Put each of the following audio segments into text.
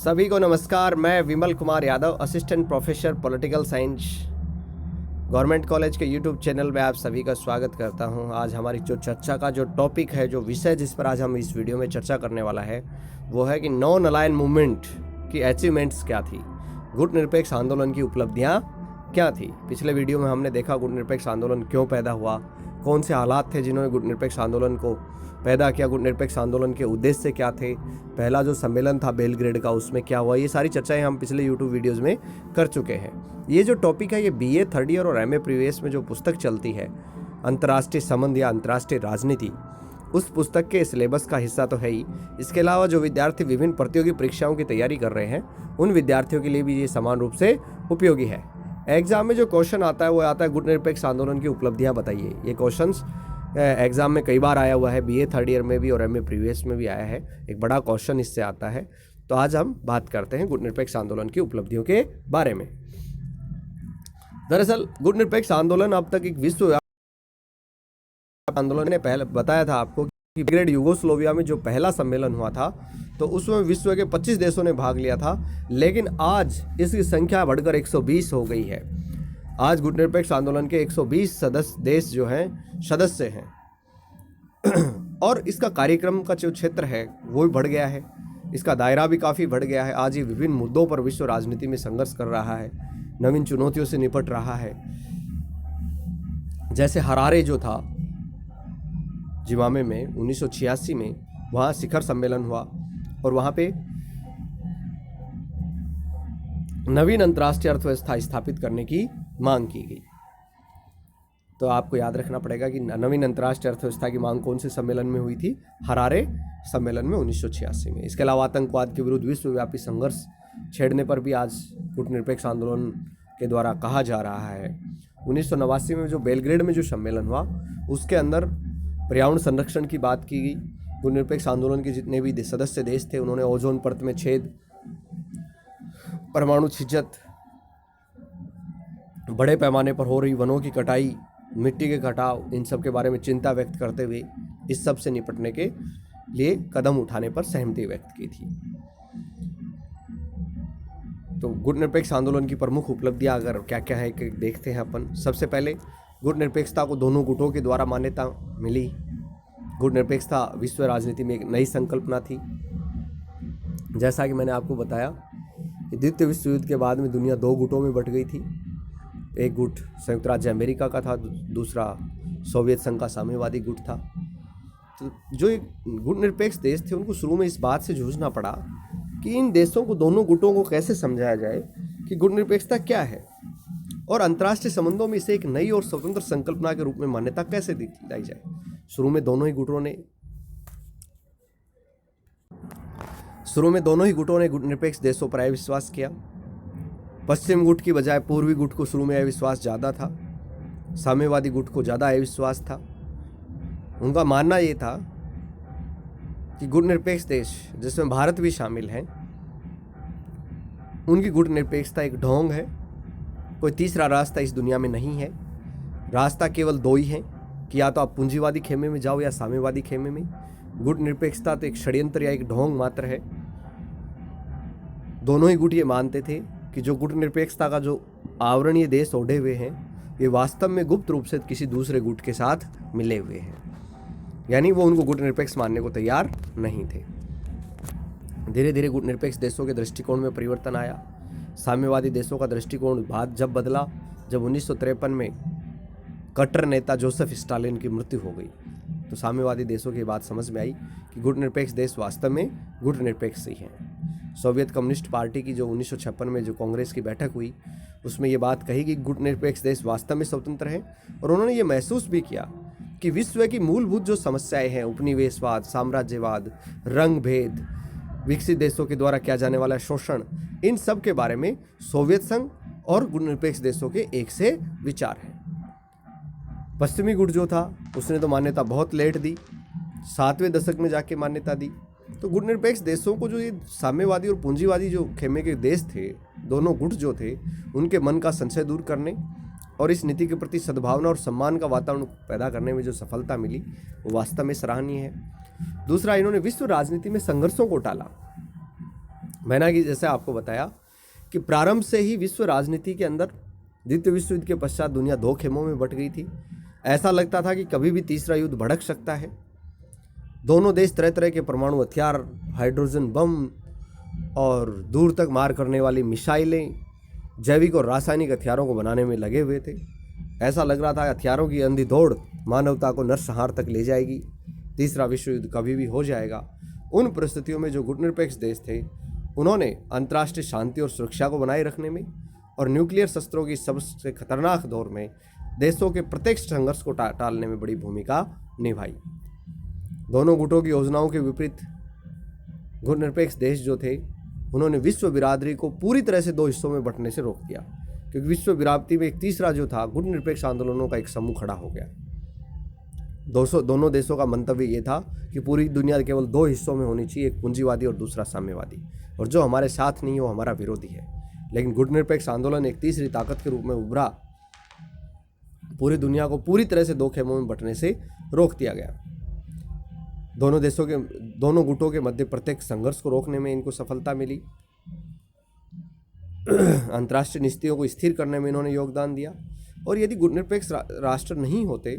सभी को नमस्कार। मैं Vimal Kumar Yadav, assistant professor political science, government college के यूट्यूब चैनल में आप सभी का स्वागत करता हूं। आज हमारी जो चर्चा का जो टॉपिक है, जो विषय जिस पर आज हम इस वीडियो में चर्चा करने वाला है, वो है कि नॉन अलाइन मूवमेंट की अचीवमेंट्स क्या थी, गुट निरपेक्ष आंदोलन की उपलब्धियाँ क्या थी। पिछले वीडियो में हमने देखा गुट निरपेक्ष आंदोलन क्यों पैदा हुआ, कौन से हालात थे जिन्होंने गुट निरपेक्ष आंदोलन को पैदा किया, गुट निरपेक्ष आंदोलन के उद्देश्य क्या थे, पहला जो सम्मेलन था बेलग्रेड का उसमें क्या हुआ। ये सारी चर्चाएं हम पिछले यूट्यूब वीडियोज़ में कर चुके हैं। ये जो टॉपिक है ये BA थर्ड ईयर और MA प्रीवियस में जो पुस्तक चलती है, अंतर्राष्ट्रीय संबंध या अंतर्राष्ट्रीय राजनीति, उस पुस्तक के सिलेबस का हिस्सा तो है ही। इसके अलावा जो विद्यार्थी विभिन्न प्रतियोगी परीक्षाओं की तैयारी कर रहे हैं, उन विद्यार्थियों के लिए भी ये समान रूप से उपयोगी है। एग्जाम में जो क्वेश्चन आता है वो आता है गुट निरपेक्ष आंदोलन की उपलब्धियाँ बताइए। ये क्वेश्चंस एग्जाम में कई बार आया हुआ है, BA थर्ड ईयर में भी और MA प्रीवियस में भी आया है। एक बड़ा क्वेश्चन इससे आता है। तो आज हम बात करते हैं गुट निरपेक्ष आंदोलन की उपलब्धियों के बारे में। दरअसल गुट निरपेक्ष आंदोलन अब तक एक विश्व आंदोलन ने पहले बताया था आपको कि बेलग्रेड यूगोस्लोविया में जो पहला सम्मेलन हुआ था तो उसमें विश्व के 25 देशों ने भाग लिया था, लेकिन आज इसकी संख्या बढ़कर 120 हो गई है। आज गुट निरपेक्ष आंदोलन के 120 देश जो हैं सदस्य हैं और इसका कार्यक्रम का जो क्षेत्र है वो भी बढ़ गया है, इसका दायरा भी काफ़ी बढ़ गया है। आज ये विभिन्न मुद्दों पर विश्व राजनीति में संघर्ष कर रहा है, नवीन चुनौतियों से निपट रहा है। जैसे हरारे जो था जिम्बाब्वे में 1986 में, वहाँ शिखर सम्मेलन हुआ और वहाँ पे नवीन अंतर्राष्ट्रीय अर्थव्यवस्था स्थापित करने की मांग की गई। तो आपको याद रखना पड़ेगा कि नवीन अंतर्राष्ट्रीय अर्थव्यवस्था की मांग कौन से सम्मेलन में हुई थी? हरारे सम्मेलन में 1986 में। इसके अलावा आतंकवाद के विरुद्ध विश्वव्यापी संघर्ष छेड़ने पर भी आज गुट निरपेक्ष आंदोलन के द्वारा कहा जा रहा है। 1989 में जो बेलग्रेड में जो सम्मेलन हुआ उसके अंदर पर्यावरण संरक्षण की बात की गई। गुट निरपेक्ष आंदोलन के जितने भी सदस्य देश थे उन्होंने ओजोन परत में छेद, परमाणु छिज्जत, बड़े पैमाने पर हो रही वनों की कटाई, मिट्टी के कटाव, इन सब के बारे में चिंता व्यक्त करते हुए इस सब से निपटने के लिए कदम उठाने पर सहमति व्यक्त की थी। तो गुट निरपेक्ष आंदोलन की प्रमुख उपलब्धियां अगर क्या क्या है कि देखते हैं अपन। सबसे पहले गुट निरपेक्षता को दोनों गुटों के द्वारा मान्यता मिली। गुट निरपेक्षता विश्व राजनीति में एक नई संकल्पना थी। जैसा कि मैंने आपको बताया कि द्वितीय विश्व युद्ध के बाद में दुनिया दो गुटों में बट गई थी। एक गुट संयुक्त राज्य अमेरिका का था, दूसरा सोवियत संघ का साम्यवादी गुट था। तो जो एक गुट निरपेक्ष देश थे उनको शुरू में इस बात से जूझना पड़ा कि इन देशों को, दोनों गुटों को कैसे समझाया जाए कि गुट निरपेक्षता क्या है और अंतर्राष्ट्रीय संबंधों में इसे एक नई और स्वतंत्र संकल्पना के रूप में मान्यता कैसे दिलाई जाए। शुरू में दोनों ही गुटों ने गुट निरपेक्ष देशों पर अविश्वास किया। पश्चिम गुट की बजाय पूर्वी गुट को शुरू में अविश्वास ज़्यादा था, साम्यवादी गुट को ज़्यादा अविश्वास था। उनका मानना ये था कि गुट निरपेक्ष देश, जिसमें भारत भी शामिल हैं, उनकी गुट निरपेक्षता एक ढोंग है। कोई तीसरा रास्ता इस दुनिया में नहीं है। रास्ता केवल दो ही हैं कि या तो आप पूंजीवादी खेमे में जाओ या साम्यवादी खेमे में। गुट निरपेक्षता तो एक षड्यंत्र या एक ढोंग मात्र है। दोनों ही गुट ये मानते थे कि जो गुट निरपेक्षता का जो आवरणीय देश ओढ़े हुए हैं ये वास्तव में गुप्त रूप से किसी दूसरे गुट के साथ मिले हुए हैं, यानी वो उनको गुट निरपेक्ष मानने को तैयार नहीं थे। धीरे धीरे गुट निरपेक्ष देशों के दृष्टिकोण में परिवर्तन आया। साम्यवादी देशों का दृष्टिकोण जब बदला, जब 1953 में कट्टर नेता जोसेफ स्टालिन की मृत्यु हो गई, तो साम्यवादी देशों की बात समझ में आई कि गुट निरपेक्ष देश वास्तव में गुट निरपेक्ष ही हैं। सोवियत कम्युनिस्ट पार्टी की जो 1956 में जो कांग्रेस की बैठक हुई उसमें ये बात कही कि गुट निरपेक्ष देश वास्तव में स्वतंत्र हैं, और उन्होंने ये महसूस भी किया कि विश्व की मूलभूत जो समस्याएं हैं, उपनिवेशवाद, साम्राज्यवाद, रंग भेद, विकसित देशों के द्वारा किया जाने वाला शोषण, इन सब के बारे में सोवियत संघ और गुट निरपेक्ष देशों के एक से विचार हैं। पश्चिमी गुट जो था उसने तो मान्यता बहुत लेट दी, 7वें दशक में जाके मान्यता दी। तो गुट निरपेक्ष देशों को जो ये साम्यवादी और पूंजीवादी जो खेमे के देश थे, दोनों गुट जो थे, उनके मन का संशय दूर करने और इस नीति के प्रति सद्भावना और सम्मान का वातावरण पैदा करने में जो सफलता मिली वो वास्तव में सराहनीय है। दूसरा, इन्होंने विश्व राजनीति में संघर्षों को टाला। मैंने कि जैसे आपको बताया कि प्रारंभ से ही विश्व राजनीति के अंदर द्वितीय विश्व युद्ध के पश्चात दुनिया दो खेमों में बट गई थी। ऐसा लगता था कि कभी भी तीसरा युद्ध भड़क सकता है। दोनों देश तरह तरह के परमाणु हथियार, हाइड्रोजन बम और दूर तक मार करने वाली मिसाइलें, जैविक और रासायनिक हथियारों को बनाने में लगे हुए थे। ऐसा लग रहा था हथियारों की अंधी दौड़ मानवता को नरसंहार तक ले जाएगी, तीसरा विश्व युद्ध कभी भी हो जाएगा। उन परिस्थितियों में जो गुटनिरपेक्ष देश थे, उन्होंने अंतर्राष्ट्रीय शांति और सुरक्षा को बनाए रखने में और न्यूक्लियर शस्त्रों की सबसे खतरनाक दौर में देशों के प्रत्यक्ष संघर्ष को टालने में बड़ी भूमिका निभाई। दोनों गुटों की योजनाओं के विपरीत गुटनिरपेक्ष देश जो थे, उन्होंने विश्व बिरादरी को पूरी तरह से दो हिस्सों में बंटने से रोक दिया, क्योंकि विश्व बिरादरी में एक तीसरा जो था गुटनिरपेक्ष आंदोलनों का एक समूह खड़ा हो गया। दोनों देशों का मंतव्य ये था कि पूरी दुनिया केवल दो हिस्सों में होनी चाहिए, एक पूंजीवादी और दूसरा साम्यवादी, और जो हमारे साथ नहीं है वो हमारा विरोधी है। लेकिन गुटनिरपेक्ष आंदोलन एक तीसरी ताकत के रूप में उभरा, पूरी दुनिया को पूरी तरह से दो खेमों में बंटने से रोक दिया गया। दोनों गुटों के मध्य प्रत्येक संघर्ष को रोकने में इनको सफलता मिली। अंतर्राष्ट्रीय नीतियों को स्थिर करने में इन्होंने योगदान दिया। और यदि गुटनिरपेक्ष राष्ट्र नहीं होते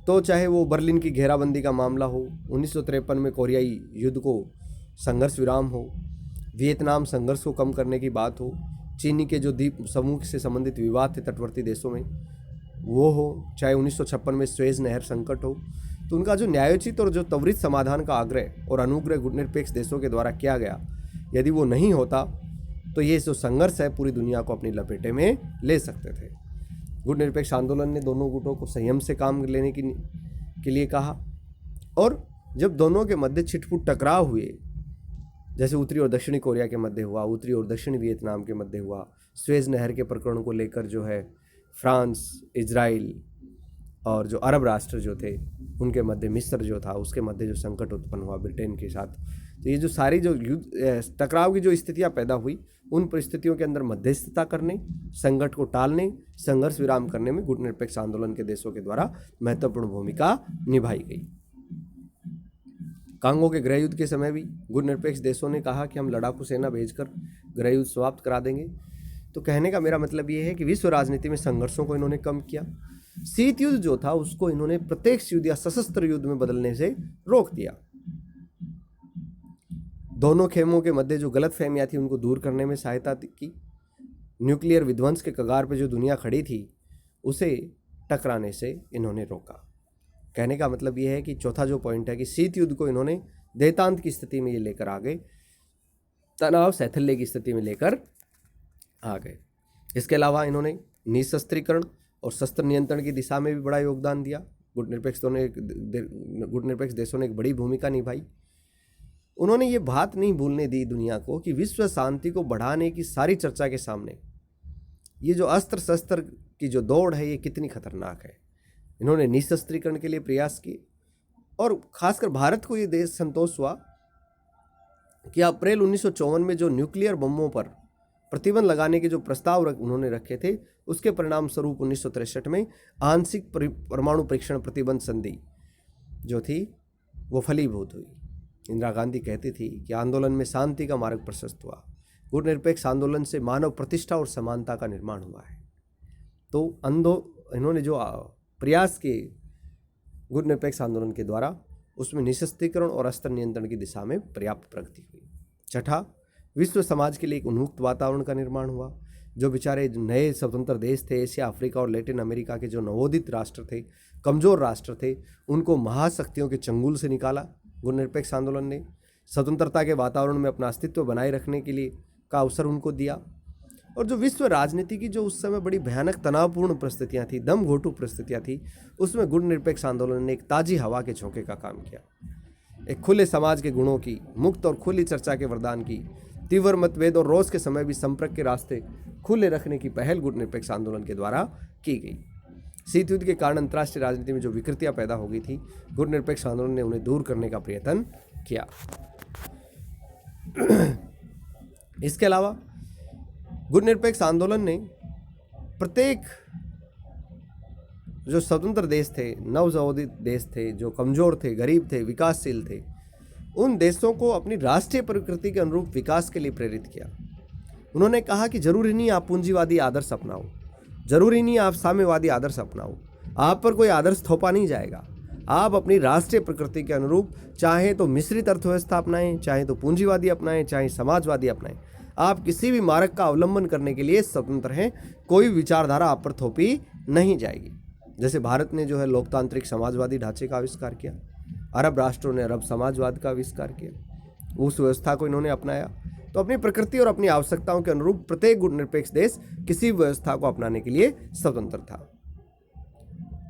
तो चाहे वो बर्लिन की घेराबंदी का मामला हो, 1953 में कोरियाई युद्ध को संघर्ष विराम हो, वियतनाम संघर्ष को कम करने की बात हो, चीनी के जो द्वीप समूह से संबंधित विवाद थे तटवर्ती देशों में वो हो, चाहे 1956 में स्वेज नहर संकट हो, तो उनका जो न्यायोचित और जो त्वरित समाधान का आग्रह और अनुग्रह गुटनिरपेक्ष देशों के द्वारा किया गया, यदि वो नहीं होता तो ये जो संघर्ष है पूरी दुनिया को अपनी लपेटे में ले सकते थे। गुटनिरपेक्ष आंदोलन ने दोनों गुटों को संयम से काम लेने के लिए कहा, और जब दोनों के मध्य छिटपुट टकराव हुए, जैसे उत्तरी और दक्षिणी कोरिया के मध्य हुआ, उत्तरी और दक्षिणी वियतनाम के मध्य हुआ, स्वेज नहर के प्रकरण को लेकर जो है फ्रांस, इजराइल और जो अरब राष्ट्र जो थे उनके मध्य, मिस्र जो था उसके मध्य जो संकट उत्पन्न हुआ ब्रिटेन के साथ, तो ये जो सारी जो युद्ध टकराव की जो स्थितियां पैदा हुई, उन परिस्थितियों के अंदर मध्यस्थता करने, संकट को टालने, संघर्ष विराम करने में गुटनिरपेक्ष आंदोलन के देशों के द्वारा महत्वपूर्ण भूमिका निभाई गई। कांगो के गृह युद्ध के समय भी गुटनिरपेक्ष देशों ने कहा कि हम लड़ाकू सेना भेजकर गृह युद्ध समाप्त करा देंगे। तो कहने का मेरा मतलब ये है कि विश्व राजनीति में संघर्षों को इन्होंने कम किया। शीत युद्ध जो था उसको इन्होंने प्रत्यक्ष युद्ध या सशस्त्र युद्ध में बदलने से रोक दिया। दोनों खेमों के मध्य जो गलतफहमियां थी उनको दूर करने में सहायता की। न्यूक्लियर विध्वंस के कगार पर जो दुनिया खड़ी थी उसे टकराने से इन्होंने रोका। कहने का मतलब यह है कि चौथा जो पॉइंट है कि शीत युद्ध को इन्होंने देतांत की स्थिति में ये लेकर आ गए, तनाव शैथिल्य की स्थिति में लेकर आ गए। इसके अलावा इन्होंने निशस्त्रीकरण और शस्त्र नियंत्रण की दिशा में भी बड़ा योगदान दिया। गुटनिरपेक्ष देशों ने एक बड़ी भूमिका निभाई। उन्होंने ये बात नहीं भूलने दी दुनिया को कि विश्व शांति को बढ़ाने की सारी चर्चा के सामने ये जो अस्त्र शस्त्र की जो दौड़ है ये कितनी खतरनाक है। इन्होंने निशस्त्रीकरण के लिए प्रयास किए, और खासकर भारत को ये देश संतोष हुआ कि अप्रैल 1954 में जो न्यूक्लियर बमों पर प्रतिबंध लगाने के जो प्रस्ताव उन्होंने रखे थे, उसके परिणाम स्वरूप 1963 में आंशिक परमाणु परीक्षण प्रतिबंध संधि जो थी वो फलीभूत हुई। इंदिरा गांधी कहती थी कि आंदोलन में शांति का मार्ग प्रशस्त हुआ। गुटनिरपेक्ष आंदोलन से मानव प्रतिष्ठा और समानता का निर्माण हुआ है। तो इन्होंने जो प्रयास किए गुटनिरपेक्ष आंदोलन के द्वारा, उसमें निशस्त्रीकरण और अस्त्र नियंत्रण की दिशा में पर्याप्त प्रगति हुई। छठा, विश्व समाज के लिए एक उन्मुक्त वातावरण का निर्माण हुआ। जो बेचारे नए स्वतंत्र देश थे, एशिया, अफ्रीका और लैटिन अमेरिका के जो नवोदित राष्ट्र थे, कमज़ोर राष्ट्र थे, उनको महाशक्तियों के चंगुल से निकाला गुटनिरपेक्ष आंदोलन ने। स्वतंत्रता के वातावरण में अपना अस्तित्व बनाए रखने के लिए का अवसर उनको दिया। और जो विश्व राजनीति की जो उस समय बड़ी भयानक तनावपूर्ण परिस्थितियाँ थी, दम घोटू परिस्थितियाँ थी, उसमें गुटनिरपेक्ष आंदोलन ने एक ताज़ी हवा के झोंके का काम किया। एक खुले समाज के गुणों की, मुक्त और खुली चर्चा के वरदान की, तीव्र मतभेद और रोष के समय भी संपर्क के रास्ते खुले रखने की पहल गुटनिरपेक्ष आंदोलन के द्वारा की गई। शीत युद्ध के कारण अंतर्राष्ट्रीय राजनीति में जो विकृतियां पैदा हो गई थी, गुटनिरपेक्ष आंदोलन ने उन्हें दूर करने का प्रयत्न किया। इसके अलावा गुटनिरपेक्ष आंदोलन ने प्रत्येक जो स्वतंत्र देश थे, नवनवोदित देश थे, जो कमज़ोर थे, गरीब थे, विकासशील थे, उन देशों को अपनी राष्ट्रीय प्रकृति के अनुरूप विकास के लिए प्रेरित किया। उन्होंने कहा कि जरूरी नहीं आप पूंजीवादी आदर्श अपनाओ, जरूरी नहीं आप साम्यवादी आदर्श अपनाओ, आप पर कोई आदर्श थोपा नहीं जाएगा। आप अपनी राष्ट्रीय प्रकृति के अनुरूप चाहे तो मिश्रित अर्थव्यवस्था अपनाएं, चाहे तो पूंजीवादी अपनाएं, चाहे समाजवादी अपनाएं, आप किसी भी मार्ग का अवलंबन करने के लिए स्वतंत्र हैं। कोई विचारधारा आप पर थोपी नहीं जाएगी। जैसे भारत ने जो है लोकतांत्रिक समाजवादी ढांचे का आविष्कार किया, अरब राष्ट्रों ने अरब समाजवाद का आविष्कार किया, उस व्यवस्था को इन्होंने अपनाया। तो अपनी प्रकृति और अपनी आवश्यकताओं के अनुरूप प्रत्येक गुटनिरपेक्ष देश किसी व्यवस्था को अपनाने के लिए स्वतंत्र था।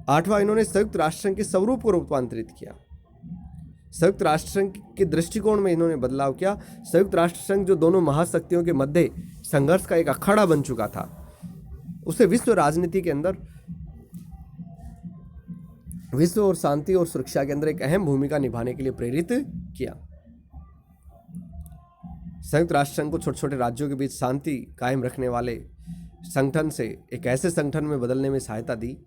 8वां, इन्होंने संयुक्त राष्ट्र संघ के स्वरूप को रूपांतरित किया। संयुक्त राष्ट्र संघ के दृष्टिकोण में इन्होंने बदलाव किया। संयुक्त राष्ट्र संघ जो दोनों महाशक्तियों के मध्य संघर्ष का एक अखाड़ा बन चुका था, उसे विश्व राजनीति के अंदर, विश्व और शांति और सुरक्षा के अंदर एक अहम भूमिका निभाने के लिए प्रेरित किया। संयुक्त राष्ट्र संघ को छोटे छोटे राज्यों के बीच शांति कायम रखने वाले संगठन से एक ऐसे संगठन में बदलने में सहायता दी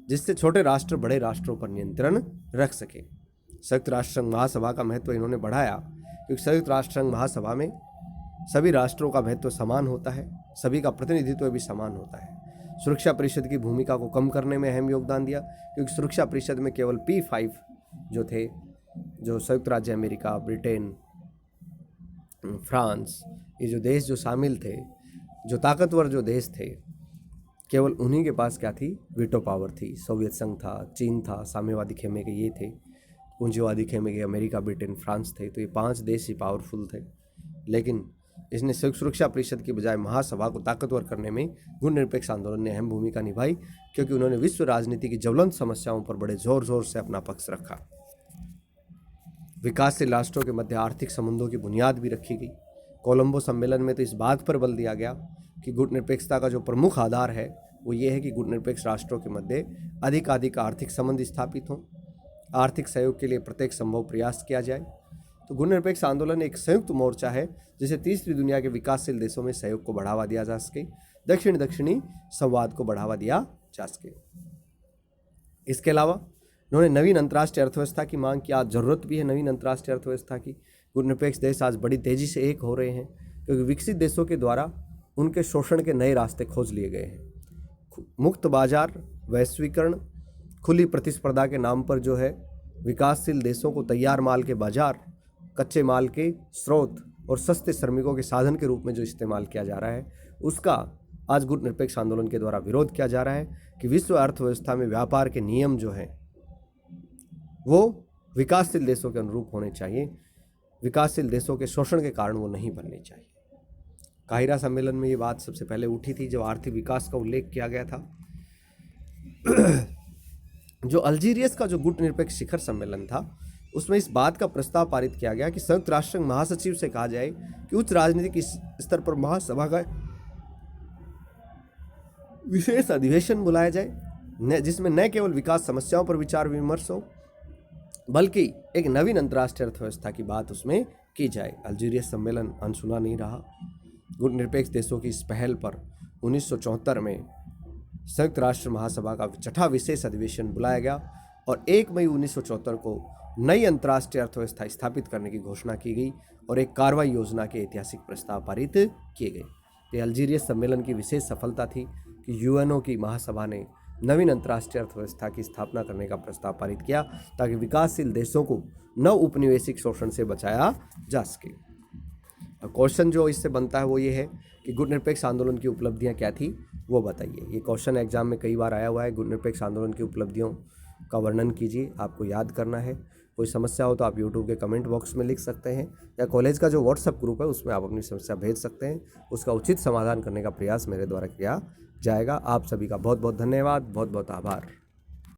जिससे छोटे राष्ट्र बड़े राष्ट्रों पर नियंत्रण रख सके। संयुक्त राष्ट्र संघ महासभा का महत्व इन्होंने बढ़ाया, क्योंकि संयुक्त राष्ट्र संघ महासभा में सभी राष्ट्रों का महत्व समान होता है, सभी का प्रतिनिधित्व भी समान होता है। सुरक्षा परिषद की भूमिका को कम करने में अहम योगदान दिया, क्योंकि सुरक्षा परिषद में केवल P5 जो थे, जो संयुक्त राज्य अमेरिका, ब्रिटेन, फ्रांस, ये जो देश जो शामिल थे, जो ताकतवर जो देश थे, केवल उन्हीं के पास क्या थी, वीटो पावर थी। सोवियत संघ था, चीन था, साम्यवादी खेमे के ये थे, पूंजीवादी खेमे के अमेरिका, ब्रिटेन, फ्रांस थे। तो ये 5 देश ही पावरफुल थे। लेकिन इसने सुरक्षा परिषद की बजाय महासभा को ताकतवर करने में गुटनिरपेक्ष आंदोलन ने अहम भूमिका निभाई, क्योंकि उन्होंने विश्व राजनीति की ज्वलंत समस्याओं पर बड़े जोर जोर से अपना पक्ष रखा। विकासशील राष्ट्रों के मध्य आर्थिक संबंधों की बुनियाद भी रखी गई। कोलंबो सम्मेलन में तो इस बात पर बल दिया गया कि गुटनिरपेक्षता का जो प्रमुख आधार है वो ये है कि गुटनिरपेक्ष राष्ट्रों के मध्य अधिकाधिक आर्थिक संबंध स्थापित हों, आर्थिक सहयोग के लिए प्रत्येक संभव प्रयास किया जाए। तो गुटनिरपेक्ष आंदोलन एक संयुक्त मोर्चा है जिसे तीसरी दुनिया के विकासशील देशों में सहयोग को बढ़ावा दिया जा सके, दक्षिण दक्षिणी संवाद को बढ़ावा दिया जा सके। इसके अलावा उन्होंने नवीन अंतर्राष्ट्रीय अर्थव्यवस्था की मांग की। आज जरूरत भी है नवीन अंतर्राष्ट्रीय अर्थव्यवस्था की। गुटनिरपेक्ष देश आज बड़ी तेजी से एक हो रहे हैं, क्योंकि विकसित देशों के द्वारा उनके शोषण के नए रास्ते खोज लिए गए हैं। मुक्त बाजार, वैश्वीकरण, खुली प्रतिस्पर्धा के नाम पर जो है विकासशील देशों को तैयार माल के बाजार, कच्चे माल के स्रोत और सस्ते श्रमिकों के साधन के रूप में जो इस्तेमाल किया जा रहा है, उसका आज गुटनिरपेक्ष आंदोलन के द्वारा विरोध किया जा रहा है कि विश्व अर्थव्यवस्था में व्यापार के नियम जो हैं वो विकासशील देशों के अनुरूप होने चाहिए, विकासशील देशों के शोषण के कारण वो नहीं बनने चाहिए। काहिरा सम्मेलन में ये बात सबसे पहले उठी थी जब आर्थिक विकास का उल्लेख किया गया था। जो अल्जीरियस का जो गुटनिरपेक्ष शिखर सम्मेलन था, उसमें इस बात का प्रस्ताव पारित किया गया कि संयुक्त राष्ट्र संघ महासचिव से कहा जाए कि उच्च राजनीतिक स्तर पर महासभा का विशेष अधिवेशन बुलाया जाए, जिसमें न केवल विकास समस्याओं पर विचार विमर्श हो, बल्कि एक नवीन अंतर्राष्ट्रीय अर्थव्यवस्था की बात उसमें की जाए। अल्जीरियस सम्मेलन अनसुना नहीं रहा। गुटनिरपेक्ष देशों की इस पहल पर 1974 में संयुक्त राष्ट्र महासभा का 6वां विशेष अधिवेशन बुलाया गया और 1 मई 1974 को नई अंतर्राष्ट्रीय अर्थव्यवस्था स्थापित करने की घोषणा की गई और एक कार्रवाई योजना के ऐतिहासिक प्रस्ताव पारित किए गए। ये अल्जीरियस सम्मेलन की विशेष सफलता थी कि यूएनओ की महासभा ने नवीन अंतर्राष्ट्रीय अर्थव्यवस्था की स्थापना करने का प्रस्ताव पारित किया ताकि विकासशील देशों को नव उपनिवेशिक शोषण से बचाया जा सके। क्वेश्चन जो इससे बनता है वो ये है कि गुटनिरपेक्ष आंदोलन की उपलब्धियां क्या थी, वो बताइए। ये क्वेश्चन एग्जाम में कई बार आया हुआ है। गुटनिरपेक्ष आंदोलन की उपलब्धियों का वर्णन कीजिए, आपको याद करना है। कोई समस्या हो तो आप यूट्यूब के कमेंट बॉक्स में लिख सकते हैं, या कॉलेज का जो व्हाट्सएप ग्रुप है उसमें आप अपनी समस्या भेज सकते हैं। उसका उचित समाधान करने का प्रयास मेरे द्वारा किया जाएगा। आप सभी का बहुत बहुत धन्यवाद, बहुत बहुत आभार।